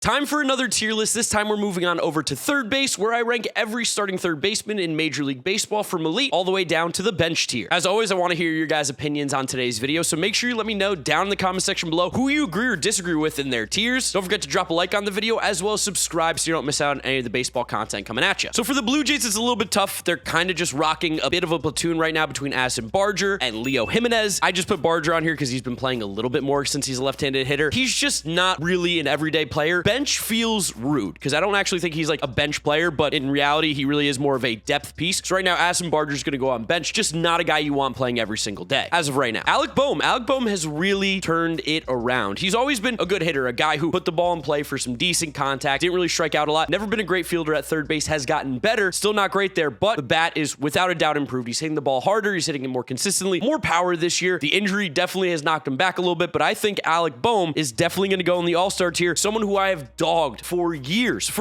Time for another tier list. This time we're moving on over to third base, where I rank every starting third baseman in Major League Baseball from elite all the way down to the bench tier. As always, I want to hear your guys' opinions on today's video, so make sure you let me know down in the comment section below who you agree or disagree with in their tiers. Don't forget to drop a like on the video, as well as subscribe so you don't miss out on any of the baseball content coming at you. So for the Blue Jays, it's a little bit tough. They're kind of just rocking a bit of a platoon right now between Addison Barger and Leo Jimenez. I just put Barger on here because he's been playing a little bit more since he's a left-handed hitter. He's just not really an everyday player. Bench feels rude because I don't actually think he's like a bench player, but in reality, he really is more of a depth piece. So right now, Addison Barger is going to go on bench, just not a guy you want playing every single day. As of right now, Alec Bohm has really turned it around. He's always been a good hitter, a guy who put the ball in play for some decent contact, didn't really strike out a lot, never been a great fielder at third base, has gotten better, still not great there, but the bat is without a doubt improved. He's hitting the ball harder, he's hitting it more consistently, more power this year. The injury definitely has knocked him back a little bit, but I think Alec Bohm is definitely going to go in the All-Star tier, someone who I have dogged for years,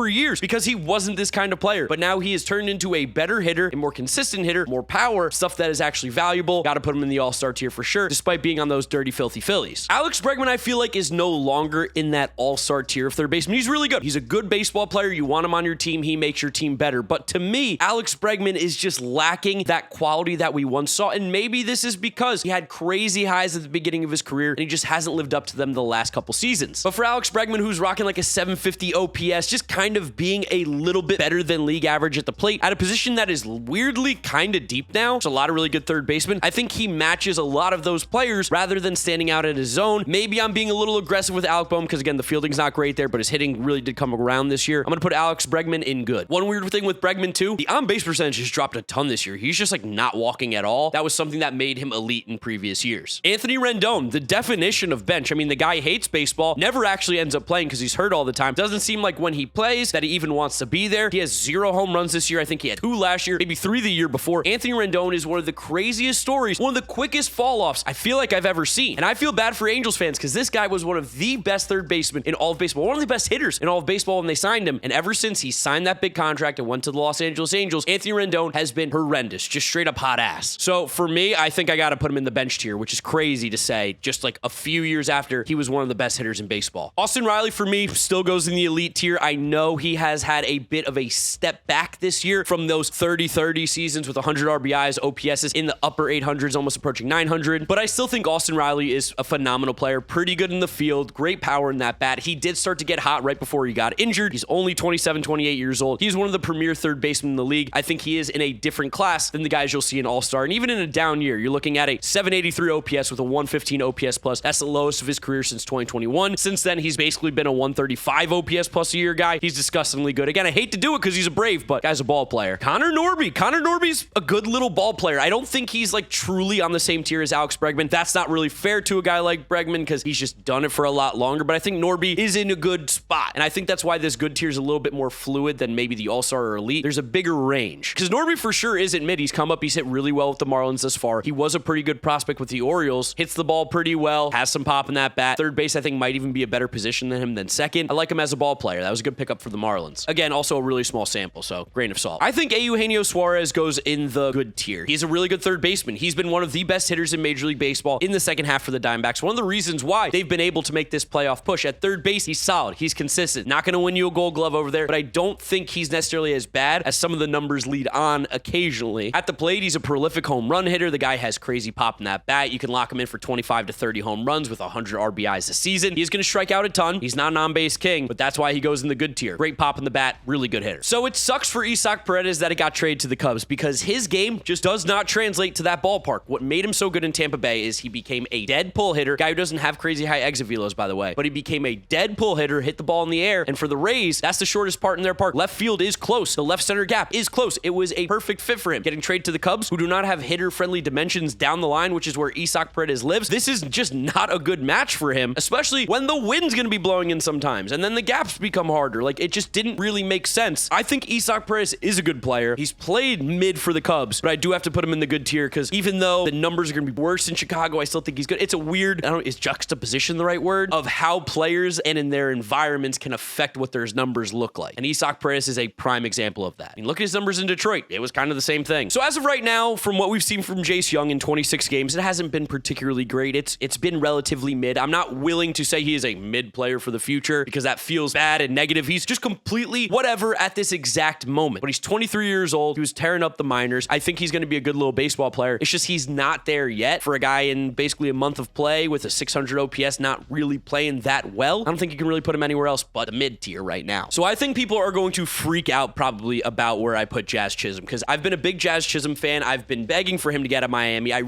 because he wasn't this kind of player. But now he has turned into a better hitter, a more consistent hitter, more power, stuff that is actually valuable. Got to put him in the All-Star tier for sure, despite being on those dirty, filthy Phillies. Alex Bregman, I feel like, is no longer in that All-Star tier of third baseman. He's really good. He's a good baseball player. You want him on your team. He makes your team better. But to me, Alex Bregman is just lacking that quality that we once saw. And maybe this is because he had crazy highs at the beginning of his career, and he just hasn't lived up to them the last couple seasons. But for Alex Bregman, who's rocking like a 750 OPS, just kind of being a little bit better than league average at the plate at a position that is weirdly kind of deep now. There's a lot of really good third basemen. I think he matches a lot of those players rather than standing out at his zone. Maybe I'm being a little aggressive with Alec Bohm because, again, the fielding's not great there, but his hitting really did come around this year. I'm going to put Alex Bregman in good. One weird thing with Bregman, too, the on-base percentage has dropped a ton this year. He's just like not walking at all. That was something that made him elite in previous years. Anthony Rendon, the definition of bench. I mean, the guy hates baseball, never actually ends up playing because he's hurt all the time. Doesn't seem like when he plays that he even wants to be there. He has 0 home runs this year. I think he had 2 last year, maybe 3 the year before. Anthony Rendon is one of the craziest stories, one of the quickest fall-offs I feel like I've ever seen. And I feel bad for Angels fans because this guy was one of the best third basemen in all of baseball, one of the best hitters in all of baseball when they signed him. And ever since he signed that big contract and went to the Los Angeles Angels, Anthony Rendon has been horrendous, just straight up hot ass. So for me, I think I got to put him in the bench tier, which is crazy to say just like a few years after he was one of the best hitters in baseball. Austin Riley, for me, still goes in the elite tier. I know he has had a bit of a step back this year from those 30-30 seasons with 100 RBIs, OPSs in the upper 800s, almost approaching 900. But I still think Austin Riley is a phenomenal player, pretty good in the field, great power in that bat. He did start to get hot right before he got injured. He's only 27, 28 years old. He's one of the premier third basemen in the league. I think he is in a different class than the guys you'll see in All-Star. And even in a down year, you're looking at a 783 OPS with a 115 OPS plus. That's the lowest of his career since 2021. Since then, he's basically been a 135 OPS plus a year guy. He's disgustingly good. Again, I hate to do it because he's a Brave, but guy's a ball player. Connor Norby's a good little ball player. I don't think he's like truly on the same tier as Alex Bregman. That's not really fair to a guy like Bregman because he's just done it for a lot longer, but I think Norby is in a good spot. And I think that's why this good tier is a little bit more fluid than maybe the All-Star or Elite. There's a bigger range because Norby for sure isn't mid. He's come up. He's hit really well with the Marlins thus far. He was a pretty good prospect with the Orioles. Hits the ball pretty well. Has some pop in that bat. Third base, I think, might even be a better position than him than second. I like him as a ball player. That was a good pickup for the Marlins. Again, also a really small sample, so grain of salt. I think Eugenio Suarez goes in the good tier. He's a really good third baseman. He's been one of the best hitters in Major League Baseball in the second half for the Diamondbacks. One of the reasons why they've been able to make this playoff push. At third base, he's solid. He's consistent. Not going to win you a Gold Glove over there, but I don't think he's necessarily as bad as some of the numbers lead on occasionally. At the plate, he's a prolific home run hitter. The guy has crazy pop in that bat. You can lock him in for 25 to 30 home runs with 100 RBIs a season. He's going to strike out a ton. He's not an on-base king, but that's why he goes in the good tier. Great pop in the bat, really good hitter. So it sucks for Isaac Paredes that it got traded to the Cubs because his game just does not translate to that ballpark. What made him so good in Tampa Bay is he became a dead pull hitter, guy who doesn't have crazy high exit velos, by the way, but he became a dead pull hitter, hit the ball in the air, and for the Rays, that's the shortest part in their park. Left field is close. The left center gap is close. It was a perfect fit for him. Getting traded to the Cubs, who do not have hitter-friendly dimensions down the line, which is where Isaac Paredes lives, this is just not a good match for him, especially when the wind's going to be blowing in sometimes, and then the gaps become harder. Like, it just didn't really make sense. I think Isaac Paredes is a good player. He's played mid for the Cubs, but I do have to put him in the good tier because even though the numbers are going to be worse in Chicago, I still think he's good. It's a weird, is juxtaposition the right word, of how players and in their environments can affect what their numbers look like. And Isaac Paredes is a prime example of that. I mean, look at his numbers in Detroit. It was kind of the same thing. So as of right now, from what we've seen from Jace Young in 26 games, it hasn't been particularly great. It's been relatively mid. I'm not willing to say he is a mid player for the future. because that feels bad and negative. He's just completely whatever at this exact moment. But he's 23 years old. He was tearing up the minors. I think he's going to be a good little baseball player. It's just he's not there yet for a guy in basically a month of play with a 600 OPS, not really playing that well. I don't think you can really put him anywhere else but the mid tier right now. So I think people are going to freak out probably about where I put Jazz Chisholm, because I've been a big Jazz Chisholm fan. I've been begging for him to get out of Miami. I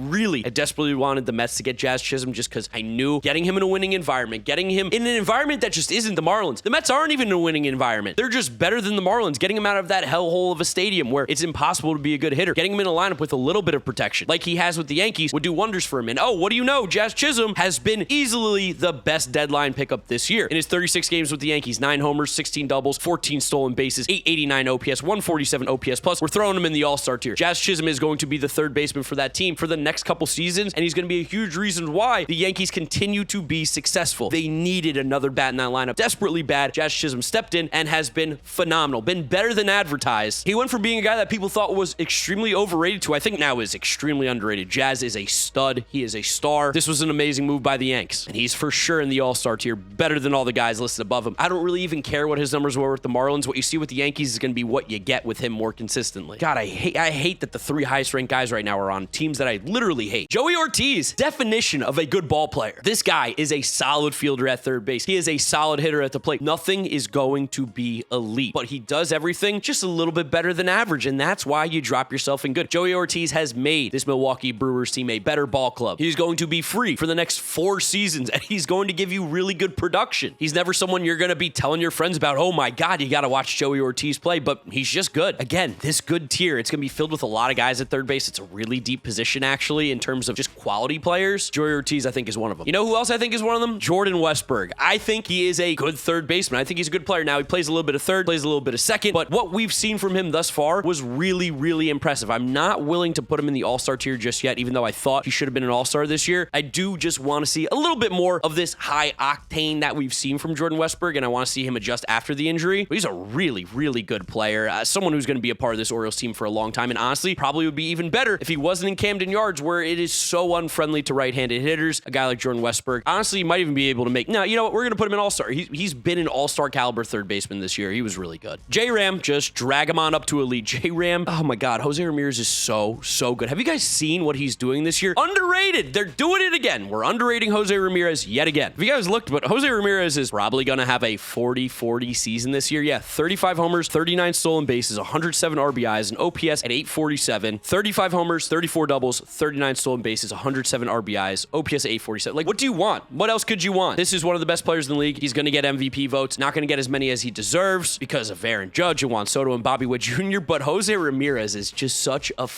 desperately wanted the Mets to get Jazz Chisholm just because I knew getting him in a winning environment, getting him in an environment that just isn't the Marlins. The Mets aren't even in a winning environment. They're just better than the Marlins. Getting him out of that hellhole of a stadium where it's impossible to be a good hitter, getting him in a lineup with a little bit of protection like he has with the Yankees would do wonders for him. And oh, what do you know? Jazz Chisholm has been easily the best deadline pickup this year. In his 36 games with the Yankees, 9 homers, 16 doubles, 14 stolen bases, 889 OPS, 147 OPS plus. We're throwing him in the all-star tier. Jazz Chisholm is going to be the third baseman for that team for the next couple seasons, and he's going to be a huge reason why the Yankees continue to be successful. They needed another bat in that lineup desperately bad. Jazz Chisholm stepped in and has been phenomenal, been better than advertised. He went from being a guy that people thought was extremely overrated to I think now is extremely underrated. Jazz is a stud. He is a star. This was an amazing move by the Yanks, and he's for sure in the all-star tier, better than all the guys listed above him. I don't really even care what his numbers were with the Marlins. What you see with the Yankees is going to be what you get with him more consistently. God, I hate that the three highest ranked guys right now are on teams that I literally hate. Joey Ortiz, definition of a good ball player. This guy is a solid fielder at third base. He is a solid hitter at the plate. Nothing is going to be elite, but he does everything just a little bit better than average, and that's why you drop yourself in good. Joey Ortiz has made this Milwaukee Brewers team a better ball club. He's going to be free for the next 4 seasons, and he's going to give you really good production. He's never someone you're going to be telling your friends about, oh my God, you got to watch Joey Ortiz play, but he's just good. Again, this good tier, it's going to be filled with a lot of guys at third base. It's a really deep position, actually, in terms of just quality players. Joey Ortiz, I think, is one of them. You know who else I think is one of them? Jordan Westburg. I think he is a good third baseman. I think he's a good player. Now, he plays a little bit of third, plays a little bit of second, but what we've seen from him thus far was really, really impressive. I'm not willing to put him in the all-star tier just yet, even though I thought he should have been an all-star this year. I do just want to see a little bit more of this high octane that we've seen from Jordan Westburg, and I want to see him adjust after the injury. But he's a really, really good player. Someone who's going to be a part of this Orioles team for a long time, and honestly, probably would be even better if he wasn't in Camden Yards, where it is so unfriendly to right-handed hitters. A guy like Jordan Westburg, honestly, he might even be able to make... No, you know what? We're going to put him in all-star. He's been an all-star caliber third baseman this year. He was really good. J-Ram, just drag him on up to elite. J-Ram, oh my God, Jose Ramirez is so good. Have you guys seen what he's doing this year? Underrated. They're doing it again. We're underrating Jose Ramirez yet again. If you guys looked, but Jose Ramirez is probably going to have a 40-40 season this year. Yeah, 35 homers, 39 stolen bases, 107 RBIs, an OPS at 847, 35 homers, 34 doubles, 39 stolen bases, 107 RBIs, OPS at 847. Like, what do you want? What else could you want? This is one of the best players in the league. He's going to get MVP votes. Not going to get as many as he deserves because of Aaron Judge and Juan Soto and Bobby Witt Jr., but Jose Ramirez is just such a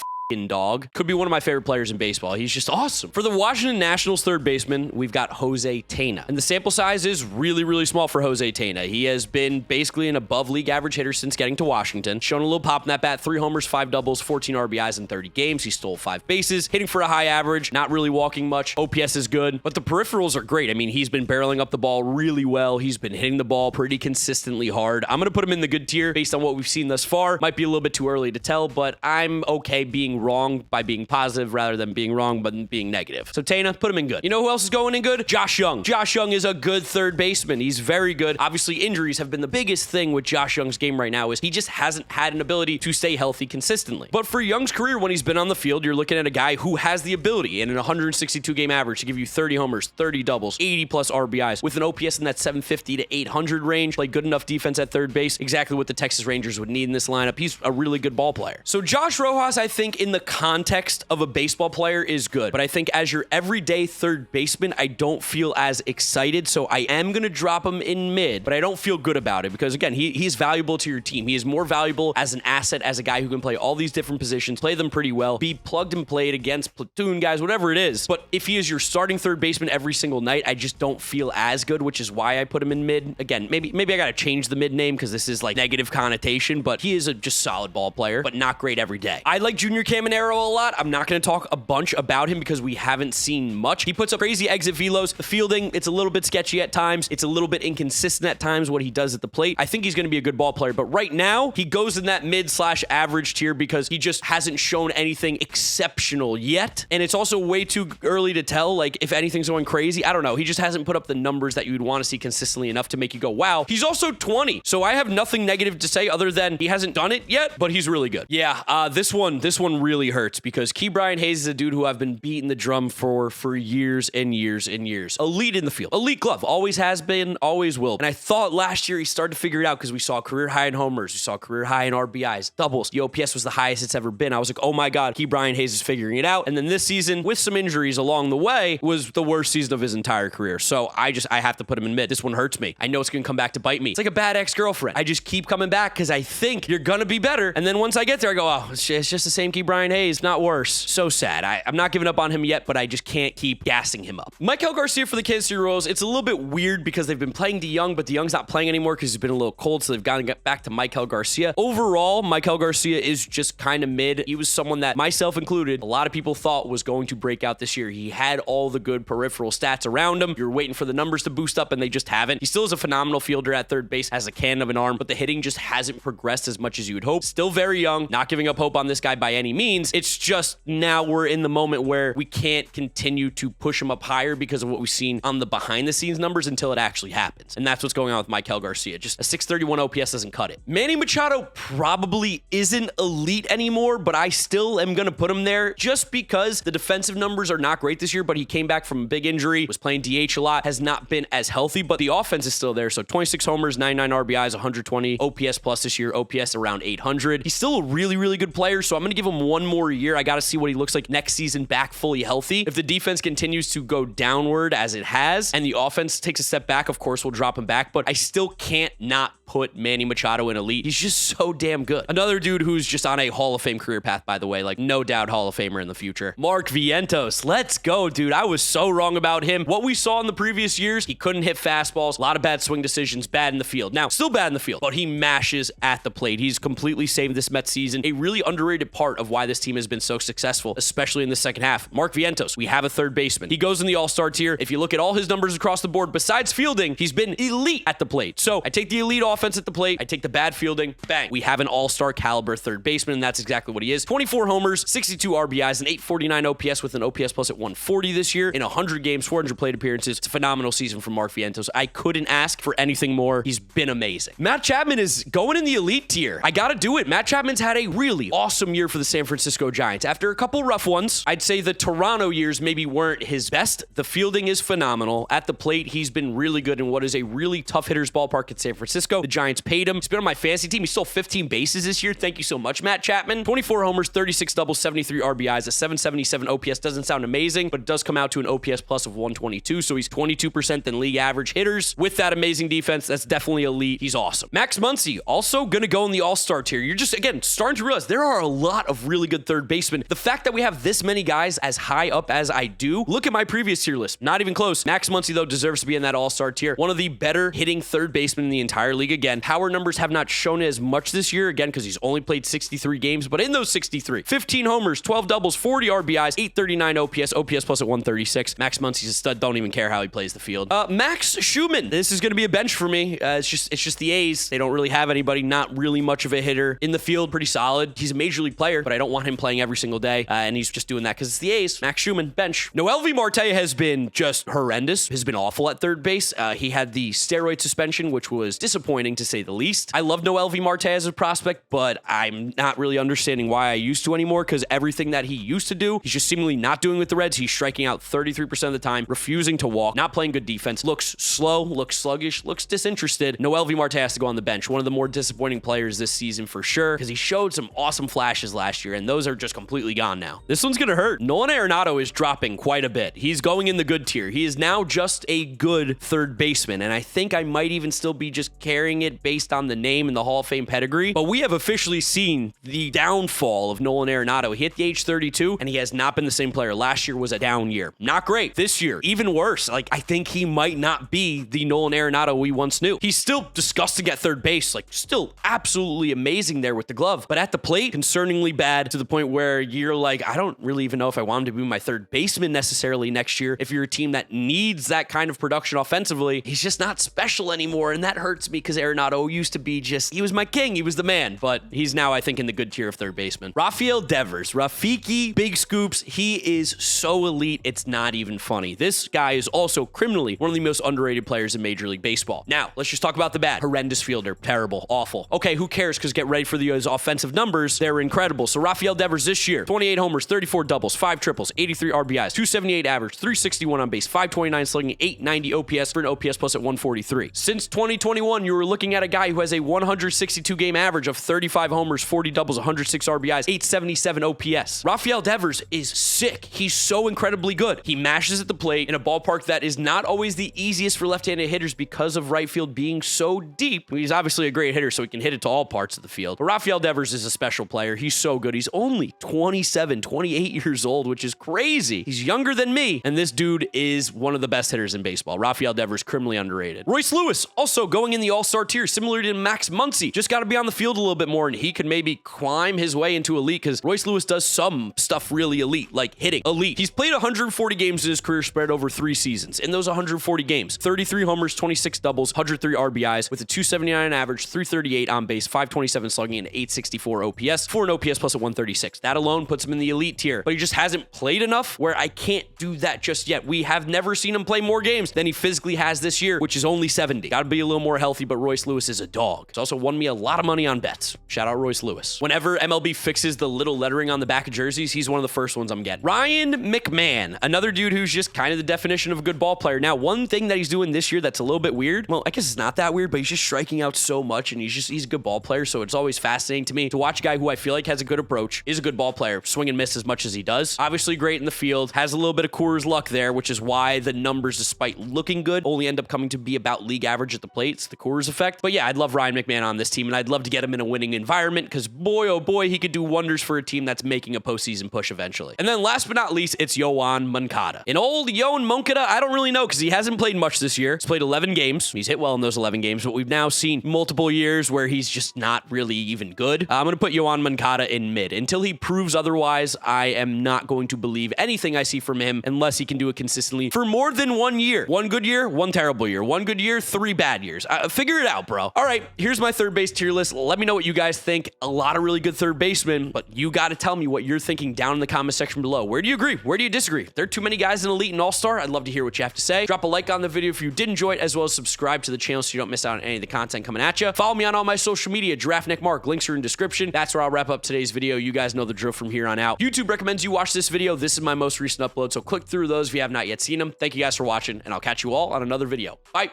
dog. Could be one of my favorite players in baseball. He's just awesome. For the Washington Nationals third baseman, we've got Jose Tena. And the sample size is really, really small for Jose Tena. He has been basically an above league average hitter since getting to Washington. Shown a little pop in that bat, 3 homers, 5 doubles, 14 RBIs in 30 games. He stole 5 bases, hitting for a high average, not really walking much. OPS is good, but the peripherals are great. I mean, he's been barreling up the ball really well. He's been hitting the ball pretty consistently hard. I'm going to put him in the good tier based on what we've seen thus far. Might be a little bit too early to tell, but I'm okay being wrong by being positive rather than being wrong but being negative. So Tena, put him in good. You know who else is going in good? Josh Young. Josh Young is a good third baseman. He's very good. Obviously, injuries have been the biggest thing with Josh Young's game right now is he just hasn't had an ability to stay healthy consistently. But for Young's career, when he's been on the field, you're looking at a guy who has the ability in an 162 game average to give you 30 homers, 30 doubles, 80 plus RBIs with an OPS in that 750 to 800 range. Play good enough defense at third base. Exactly what the Texas Rangers would need in this lineup. He's a really good ball player. So Josh Rojas, I think in the context of a baseball player is good, but I think as your everyday third baseman, I don't feel as excited. So I am going to drop him in mid, but I don't feel good about it because again, he's valuable to your team. He is more valuable as an asset, as a guy who can play all these different positions, play them pretty well, be plugged and played against platoon guys, whatever it is. But if he is your starting third baseman every single night, I just don't feel as good, which is why I put him in mid. Again, maybe I got to change the mid name because this is like negative connotation, but he is a just solid ball player, but not great every day. I like Junior K Caminero a lot. I'm not going to talk a bunch about him because we haven't seen much. He puts up crazy exit velos. The fielding, it's a little bit sketchy at times. It's a little bit inconsistent at times what he does at the plate. I think he's going to be a good ball player, but right now he goes in that mid/average tier because he just hasn't shown anything exceptional yet. And it's also way too early to tell, like, if anything's going crazy. I don't know. He just hasn't put up the numbers that you would want to see consistently enough to make you go, wow. He's also 20. So I have nothing negative to say other than he hasn't done it yet, but he's really good. Yeah, this one really hurts because Ke'Bryan Hayes is a dude who I've been beating the drum for years and years and years. Elite in the field. Elite glove. Always has been, always will. And I thought last year he started to figure it out because we saw career high in homers. We saw career high in RBIs, doubles. The OPS was the highest it's ever been. I was like, oh my God, Ke'Bryan Hayes is figuring it out. And then this season, with some injuries along the way, was the worst season of his entire career. So I have to put him in mid. This one hurts me. I know it's going to come back to bite me. It's like a bad ex-girlfriend. I just keep coming back because I think you're going to be better. And then once I get there, I go, oh, it's just the same Ke'Bryan Hayes, not worse. So sad. I'm not giving up on him yet, but I just can't keep gassing him up. Maikel Garcia for the Kansas City Royals. It's a little bit weird because they've been playing DeYoung, but DeYoung's not playing anymore because he's been a little cold, so they've got to get back to Maikel Garcia. Overall, Maikel Garcia is just kind of mid. He was someone that, myself included, a lot of people thought was going to break out this year. He had all the good peripheral stats around him. You're waiting for the numbers to boost up, and they just haven't. He still is a phenomenal fielder at third base, has a cannon of an arm, but the hitting just hasn't progressed as much as you would hope. Still very young, not giving up hope on this guy by any means. It's just now we're in the moment where we can't continue to push him up higher because of what we've seen on the behind-the-scenes numbers until it actually happens. And that's what's going on with Maikel Garcia. Just a 631 OPS doesn't cut it. Manny Machado probably isn't elite anymore, but I still am going to put him there just because the defensive numbers are not great this year, but he came back from a big injury, was playing DH a lot, has not been as healthy, but the offense is still there. So 26 homers, 99 RBIs, 120 OPS plus this year, OPS around 800. He's still a really good player, so I'm going to give him one more year. I got to see what he looks like next season back fully healthy. If the defense continues to go downward as it has, and the offense takes a step back, of course, we'll drop him back, but I still can't not put Manny Machado in elite. He's just so damn good. Another dude who's just on a Hall of Fame career path, by the way, like no doubt Hall of Famer in the future. Mark Vientos. Let's go, dude. I was so wrong about him. What we saw in the previous years, he couldn't hit fastballs, a lot of bad swing decisions, bad in the field. Now, still bad in the field, but he mashes at the plate. He's completely saved this Mets season. A really underrated part of why this team has been so successful, especially in the second half. Mark Vientos, we have a third baseman. He goes in the all-star tier. If you look at all his numbers across the board, besides fielding, he's been elite at the plate. So I take the elite offense at the plate, I take the bad fielding, bang, we have an all-star caliber third baseman, and that's exactly what he is. 24 homers, 62 RBIs, and 849 OPS with an OPS plus at 140 this year in 100 games, 400 plate appearances. It's a phenomenal season from Mark Vientos. I couldn't ask for anything more. He's been amazing. Matt Chapman is going in the elite tier. I gotta do it. Matt Chapman's had a really awesome year for the San Francisco Giants. After a couple rough ones, I'd say the Toronto years maybe weren't his best. The fielding is phenomenal. At the plate, he's been really good in what is a really tough hitter's ballpark in San Francisco. The Giants paid him. He's been on my fantasy team. He stole 15 bases this year. Thank you so much, Matt Chapman. 24 homers, 36 doubles, 73 RBIs, a 777 OPS. Doesn't sound amazing, but it does come out to an OPS plus of 122, so he's 22% than league average hitters. With that amazing defense, that's definitely elite. He's awesome. Max Muncy, also gonna go in the all-star tier. You're just, again, starting to realize there are a lot of really good third basemen. The fact that we have this many guys as high up as I do, look at my previous tier list. Not even close. Max Muncy, though, deserves to be in that all-star tier. One of the better hitting third basemen in the entire league. Again, power numbers have not shown it as much this year, again, because he's only played 63 games, but in those 63, 15 homers, 12 doubles, 40 RBIs, 839 OPS plus at 136. Max Muncy's a stud. Don't even care how he plays the field. Max Schumann. This is going to be a bench for me. It's just the A's. They don't really have anybody. Not really much of a hitter in the field. Pretty solid. He's a major league player, but I don't want him playing every single day, and he's just doing that because it's the A's. Max Schumann, bench. Noelvi Marte has been just horrendous. Has been awful at third base. He had the steroid suspension, which was disappointing to say the least. I love Noelvi Marte as a prospect, but I'm not really understanding why I used to anymore because everything that he used to do, he's just seemingly not doing with the Reds. He's striking out 33% of the time, refusing to walk, not playing good defense, looks slow, looks sluggish, looks disinterested. Noelvi Marte has to go on the bench. One of the more disappointing players this season for sure because he showed some awesome flashes last year, and those are just completely gone now. This one's going to hurt. Nolan Arenado is dropping quite a bit. He's going in the good tier. He is now just a good third baseman, and I think I might even still be just carrying considering it based on the name and the Hall of Fame pedigree. But we have officially seen the downfall of Nolan Arenado. He hit the age 32, and he has not been the same player. Last year was a down year. Not great. This year, even worse. Like, I think he might not be the Nolan Arenado we once knew. He's still disgusting at third base, like still absolutely amazing there with the glove, but at the plate, concerningly bad to the point where you're like, I don't really even know if I want him to be my third baseman necessarily next year. If you're a team that needs that kind of production offensively, he's just not special anymore, and that hurts me because Arenado used to be he was my king, he was the man, but he's now, I think, in the good tier of third baseman. Rafael Devers, Rafiki, big scoops, he is so elite, it's not even funny. This guy is also criminally one of the most underrated players in Major League Baseball. Now, let's just talk about the bad. Horrendous fielder, terrible, awful. Okay, who cares, because get ready for those offensive numbers, they're incredible. So Rafael Devers this year, 28 homers, 34 doubles, 5 triples, 83 RBIs, 278 average, 361 on base, 529 slugging, 890 OPS for an OPS plus at 143. Since 2021, you were looking at a guy who has a 162 game average of 35 homers, 40 doubles, 106 RBIs, 877 OPS. Rafael Devers is sick. He's so incredibly good. He mashes at the plate in a ballpark that is not always the easiest for left-handed hitters because of right field being so deep. He's obviously a great hitter, so he can hit it to all parts of the field. But Rafael Devers is a special player. He's so good. He's only 27, 28 years old, which is crazy. He's younger than me, and this dude is one of the best hitters in baseball. Rafael Devers, criminally underrated. Royce Lewis, also going in the all-star tier, similar to Max Muncy. Just got to be on the field a little bit more, and he could maybe climb his way into elite, because Royce Lewis does some stuff really elite, like hitting elite. He's played 140 games in his career spread over 3 seasons. In those 140 games, 33 homers, 26 doubles, 103 RBIs with a 279 average, 338 on base, 527 slugging, and 864 OPS for an OPS plus at 136. That alone puts him in the elite tier, but he just hasn't played enough where I can't do that just yet. We have never seen him play more games than he physically has this year, which is only 70. Got to be a little more healthy, but Royce Lewis is a dog. He's also won me a lot of money on bets. Shout out Royce Lewis. Whenever MLB fixes the little lettering on the back of jerseys, he's one of the first ones I'm getting. Ryan McMahon, another dude who's just kind of the definition of a good ball player. Now, one thing that he's doing this year that's a little bit weird, well, I guess it's not that weird, but he's just striking out so much, and he's a good ball player, so it's always fascinating to me to watch a guy who I feel like has a good approach, is a good ball player, swing and miss as much as he does. Obviously great in the field, has a little bit of Coors luck there, which is why the numbers, despite looking good, only end up coming to be about league average at the plate. It's the Coors effect. But yeah, I'd love Ryan McMahon on this team, and I'd love to get him in a winning environment, because boy, oh boy, he could do wonders for a team that's making a postseason push eventually. And then last but not least, it's Yoan Moncada. An old Yoan Moncada, I don't really know, because he hasn't played much this year. He's played 11 games. He's hit well in those 11 games, but we've now seen multiple years where he's just not really even good. I'm going to put Yoan Moncada in mid. Until he proves otherwise, I am not going to believe anything I see from him unless he can do it consistently for more than 1 year. 1 good year, 1 terrible year. 1 good year, 3 bad years. Figure it out, bro. All right, here's my third base tier list. Let me know what you guys think. A lot of really good third basemen, but you got to tell me what you're thinking down in the comment section below. Where do you agree? Where do you disagree? If there are too many guys in Elite and All-Star, I'd love to hear what you have to say. Drop a like on the video if you did enjoy it, as well as subscribe to the channel so you don't miss out on any of the content coming at you. Follow me on all my social media, GiraffeNeckMarc. Links are in description. That's where I'll wrap up today's video. You guys know the drill from here on out. YouTube recommends you watch this video. This is my most recent upload, so click through those if you have not yet seen them. Thank you guys for watching, and I'll catch you all on another video. Bye.